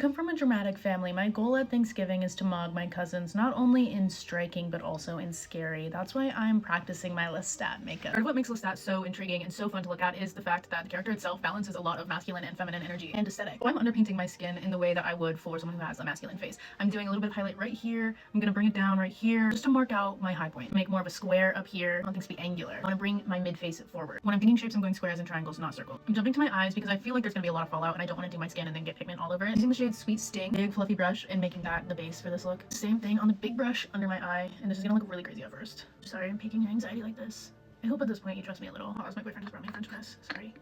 Come from a dramatic family. My goal at Thanksgiving is to mug my cousins not only in striking but also in scary. That's why I'm practicing my Lestat makeup. Part of what makes Lestat so intriguing and so fun to look at is the fact that the character itself balances a lot of masculine and feminine energy and aesthetic. So I'm underpainting my skin in the way that I would for someone who has a masculine face. I'm doing a little bit of highlight right here. I'm gonna bring it down right here just to mark out my high point. Make more of a square up here. I want things to be angular. I want to bring my mid face forward. When I'm painting shapes, I'm going squares and triangles, not circles. I'm jumping to my eyes because I feel like there's gonna be a lot of fallout and I don't want to do my skin and then get pigment all over it. Using the shade Sweet Sting, big fluffy brush, and making that the base for this look. Same thing on the big brush under my eye, and this is gonna look really crazy at first. Sorry, I'm peeking your anxiety like this. I hope at this point you trust me a little. Oh, as my boyfriend just brought me French press. Sorry.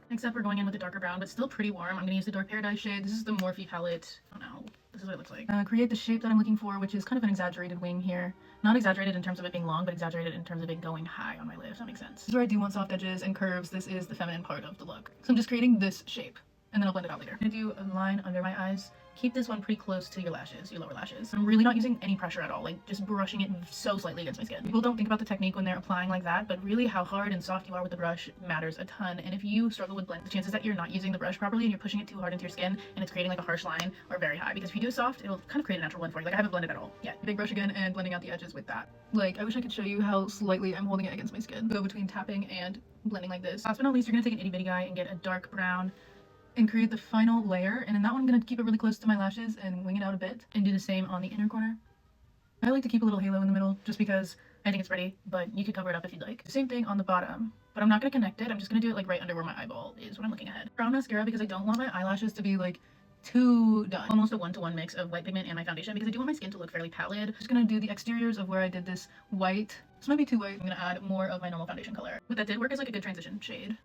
Next up, we're going in with the darker brown, but still pretty warm. I'm gonna use the Dark Paradise shade. This is the Morphe palette. Oh no, this is what it looks like. Create the shape that I'm looking for, which is kind of an exaggerated wing here. Not exaggerated in terms of it being long, but exaggerated in terms of it going high on my lid, if that makes sense. This is where I do want soft edges and curves. This is the feminine part of the look. So I'm just creating this shape, and then I'll blend it out later. I'm gonna do a line under my eyes. Keep this one pretty close to your lashes, your lower lashes. I'm really not using any pressure at all, like just brushing it so slightly against my skin. People don't think about the technique when they're applying like that, but really how hard and soft you are with the brush matters a ton. And if you struggle with blend, the chances that you're not using the brush properly and you're pushing it too hard into your skin and it's creating like a harsh line are very high. Because if you do soft, it'll kind of create a natural blend for you. Like I haven't blended at all yet. Big brush again and blending out the edges with that. Like I wish I could show you how slightly I'm holding it against my skin. Go between tapping and blending like this. Last but not least, you're gonna take an itty bitty guy and get a dark brown and create the final layer, and in that one I'm going to keep it really close to my lashes and wing it out a bit and do the same on the inner corner. I like to keep a little halo in the middle just because I think it's pretty, but you could cover it up if you'd like. Same thing on the bottom, but I'm not going to connect it. I'm just going to do it like right under where my eyeball is when I'm looking ahead. Brown mascara because I don't want my eyelashes to be like too done. Almost a one-to-one mix of white pigment and my foundation because I do want my skin to look fairly pallid. Just going to do the exteriors of where I did this white. This might be too white. I'm going to add more of my normal foundation color. What that did work is like a good transition shade.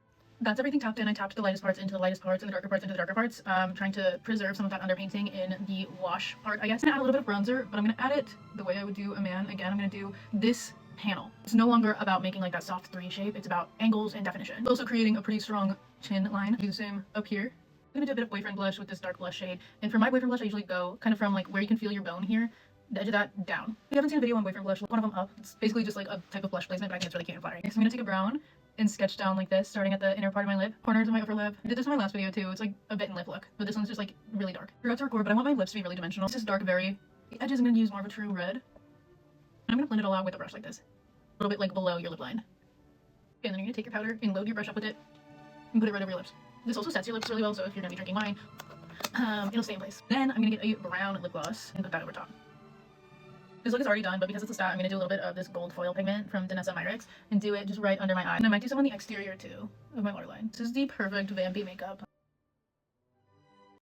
That's everything tapped in. I tapped the lightest parts into the lightest parts and the darker parts into the darker parts, trying to preserve some of that underpainting in the wash part, I guess. I'm gonna add a little bit of bronzer, but I'm gonna add it the way I would do a man. Again, I'm gonna do this panel. It's no longer about making like that soft 3 shape. It's about angles and definition. Also creating a pretty strong chin line. Do the same up here. I'm gonna do a bit of boyfriend blush with this dark blush shade. And for my boyfriend blush, I usually go kind of from like where you can feel your bone here, the edge of that down. If you haven't seen a video on boyfriend blush, look one of them up. It's basically just like a type of blush placement, but I think it's really cute and flattering. Next, I'm gonna take a brown and sketch down like this, starting at the inner part of my lip, corners of my upper lip. I did this in my last video too. It's like a bit in lip look, but this one's just like really dark. Forgot to record, but I want my lips to be really dimensional. It's just dark, very. The edges I'm gonna use more of a true red. And I'm gonna blend it all out with a brush like this, a little bit like below your lip line. And then you're gonna take your powder and load your brush up with it and put it right over your lips. This also sets your lips really well, so if you're gonna be drinking wine, it'll stay in place. Then I'm gonna get a brown lip gloss and put that over top. This look is already done, but because it's a stat, I'm going to do a little bit of this gold foil pigment from Danessa Myricks and do it just right under my eye. And I might do some on the exterior too of my waterline. This is the perfect Vampy makeup.